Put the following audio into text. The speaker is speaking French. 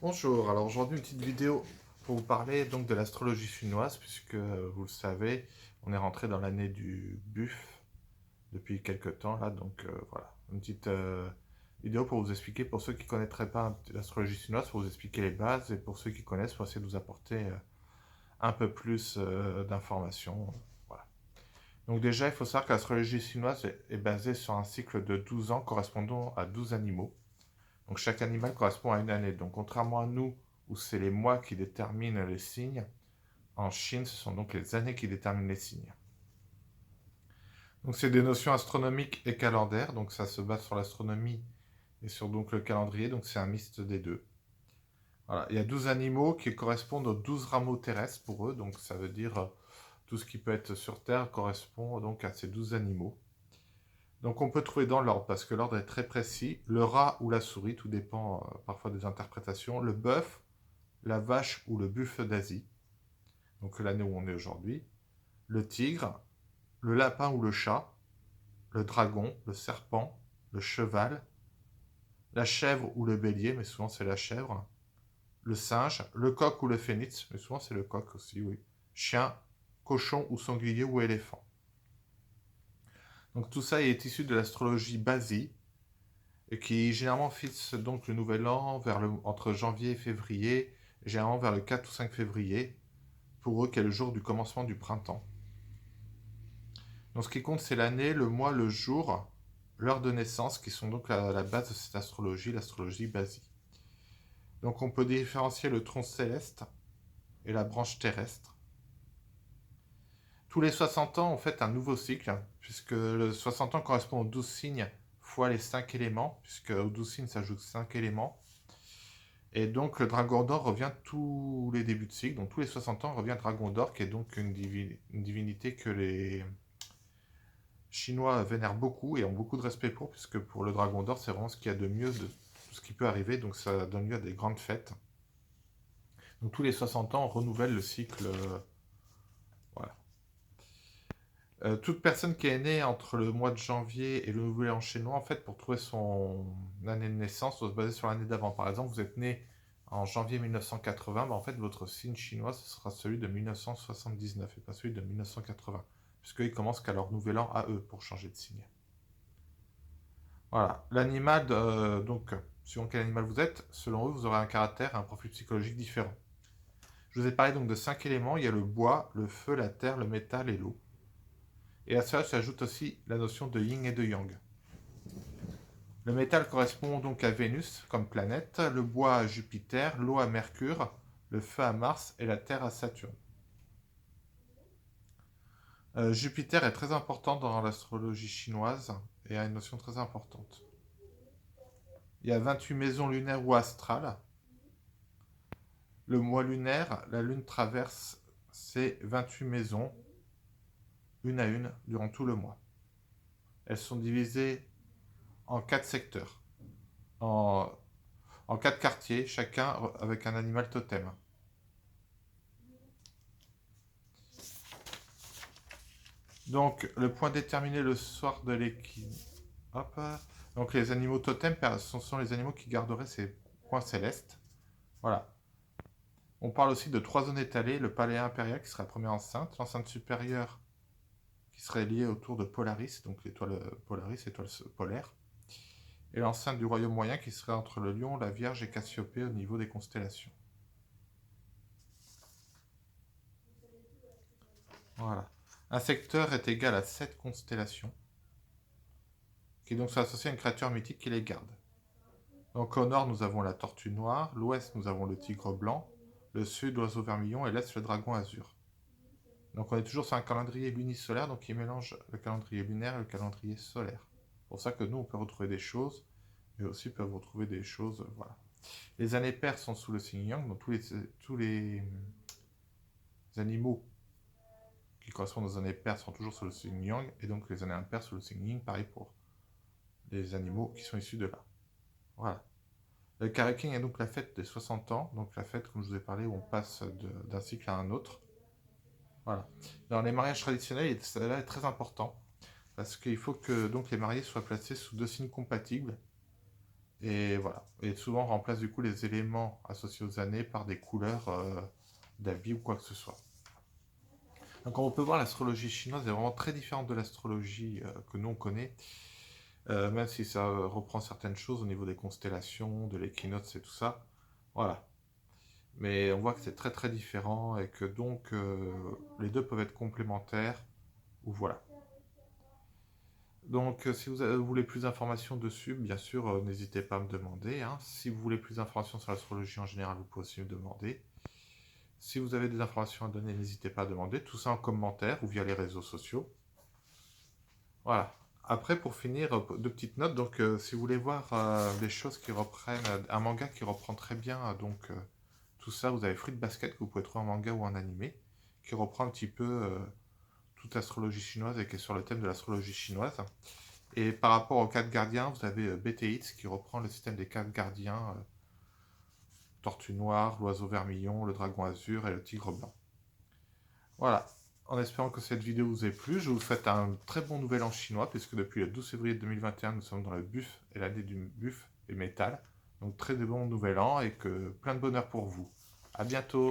Bonjour, alors aujourd'hui une petite vidéo pour vous parler donc de l'astrologie chinoise puisque vous le savez, on est rentré dans l'année du buff depuis quelques temps là, donc voilà, une petite vidéo pour vous expliquer, pour ceux qui ne connaîtraient pas l'astrologie chinoise, pour vous expliquer les bases et pour ceux qui connaissent, pour essayer de vous apporter un peu plus d'informations. Voilà. Donc déjà, il faut savoir que l'astrologie chinoise est basée sur un cycle de 12 ans correspondant à 12 animaux. Donc chaque animal correspond à une année. Donc contrairement à nous, où c'est les mois qui déterminent les signes, en Chine, ce sont donc les années qui déterminent les signes. Donc c'est des notions astronomiques et calendaires, donc ça se base sur l'astronomie et sur donc le calendrier, donc c'est un mixte des deux. Voilà. Il y a 12 animaux qui correspondent aux 12 rameaux terrestres pour eux, donc ça veut dire tout ce qui peut être sur Terre correspond donc à ces 12 animaux. Donc on peut trouver dans l'ordre, parce que l'ordre est très précis, le rat ou la souris, tout dépend parfois des interprétations, le bœuf, la vache ou le buffle d'Asie, donc l'année où on est aujourd'hui, le tigre, le lapin ou le chat, le dragon, le serpent, le cheval, la chèvre ou le bélier, mais souvent c'est la chèvre, le singe, le coq ou le phénix, mais souvent c'est le coq aussi, oui, chien, cochon ou sanglier ou éléphant. Donc tout ça est issu de l'astrologie Basi, et qui généralement fixe donc le nouvel an entre janvier et février, généralement vers le 4 ou 5 février, pour eux qui est le jour du commencement du printemps. Donc ce qui compte, c'est l'année, le mois, le jour, l'heure de naissance, qui sont donc à la base de cette astrologie, l'astrologie basique. Donc on peut différencier le tronc céleste et la branche terrestre. Tous les 60 ans, on fait un nouveau cycle, puisque le 60 ans correspond aux 12 signes fois les 5 éléments, puisque aux 12 signes s'ajoutent 5 éléments. Et donc le dragon d'or revient tous les débuts de cycle, donc tous les 60 ans revient dragon d'or, qui est donc une divinité que les Chinois vénèrent beaucoup et ont beaucoup de respect pour, puisque pour le dragon d'or, c'est vraiment ce qu'il y a de mieux de tout ce qui peut arriver, donc ça donne lieu à des grandes fêtes. Donc tous les 60 ans, on renouvelle le cycle. Voilà. Toute personne qui est née entre le mois de janvier et le nouvel an chinois, en fait, pour trouver son année de naissance, doit se baser sur l'année d'avant. Par exemple, vous êtes né en janvier 1980, bah, en fait, votre signe chinois, ce sera celui de 1979 et pas celui de 1980, puisqu'ils commencent qu'à leur nouvel an à eux pour changer de signe. Voilà. L'animal, donc, suivant quel animal vous êtes, selon eux, vous aurez un caractère et un profil psychologique différent. Je vous ai parlé donc de 5 éléments. Il y a le bois, le feu, la terre, le métal et l'eau. Et à cela s'ajoute aussi la notion de yin et de yang. Le métal correspond donc à Vénus comme planète, le bois à Jupiter, l'eau à Mercure, le feu à Mars et la terre à Saturne. Jupiter est très important dans l'astrologie chinoise et a une notion très importante. Il y a 28 maisons lunaires ou astrales. Le mois lunaire, la Lune traverse ces 28 maisons, une à une, durant tout le mois. Elles sont divisées en 4 secteurs, en, en 4 quartiers, chacun avec un animal totem. Donc, le point déterminé le soir de l'équinoxe. Hop. Donc, les animaux totems, ce sont les animaux qui garderaient ces points célestes. Voilà. On parle aussi de 3 zones étalées, le palais impérial qui serait la première enceinte, l'enceinte supérieure qui serait liée autour de Polaris, donc l'étoile Polaris, étoile polaire, et l'enceinte du royaume moyen qui serait entre le lion, la vierge et Cassiopée au niveau des constellations. Voilà. Un secteur est égal à 7 constellations, qui donc sont associées à une créature mythique qui les garde. Donc au nord, nous avons la tortue noire, l'ouest, nous avons le tigre blanc, le sud, l'oiseau vermillon et l'est, le dragon azur. Donc on est toujours sur un calendrier lunisolaire, donc il mélange le calendrier lunaire et le calendrier solaire. C'est pour ça que nous, on peut retrouver des choses, mais aussi peuvent retrouver des choses, voilà. Les années paires sont sous le signe yang, donc tous les animaux qui correspondent aux années paires sont toujours sous le signe yang, et donc les années impaires sous le signe yin, pareil pour les animaux qui sont issus de là. Voilà. Le Karaking est donc la fête des 60 ans, donc la fête, comme je vous ai parlé, où on passe d'un cycle à un autre. Voilà. Dans les mariages traditionnels, cela est très important, parce qu'il faut que donc les mariés soient placés sous 2 signes compatibles, Et voilà. Et souvent, on remplace du coup les éléments associés aux années par des couleurs d'habits ou quoi que ce soit. Donc on peut voir l'astrologie chinoise est vraiment très différente de l'astrologie que nous on connaît, même si ça reprend certaines choses au niveau des constellations, de l'équinoxe et tout ça. Voilà. Mais on voit que c'est très très différent et que donc les deux peuvent être complémentaires, ou voilà. Donc si vous voulez plus d'informations dessus, bien sûr, n'hésitez pas à me demander, hein. Si vous voulez plus d'informations sur l'astrologie en général, vous pouvez aussi me demander. Si vous avez des informations à donner, n'hésitez pas à demander, tout ça en commentaire ou via les réseaux sociaux. Voilà. Après, pour finir, deux petites notes. Donc, si vous voulez voir des choses qui reprennent, un manga qui reprend très bien, tout ça, vous avez Fruit Basket que vous pouvez trouver en manga ou en animé, qui reprend un petit peu toute l'astrologie chinoise et qui est sur le thème de l'astrologie chinoise. Et par rapport aux quatre gardiens, vous avez BTX qui reprend le système des quatre gardiens, Tortue Noire, l'Oiseau Vermillon, le Dragon Azur et le Tigre Blanc. Voilà. En espérant que cette vidéo vous ait plu, je vous souhaite un très bon nouvel an chinois, puisque depuis le 12 février 2021, nous sommes dans le buff et l'année du buff et métal. Donc très bon nouvel an et que plein de bonheur pour vous. À bientôt.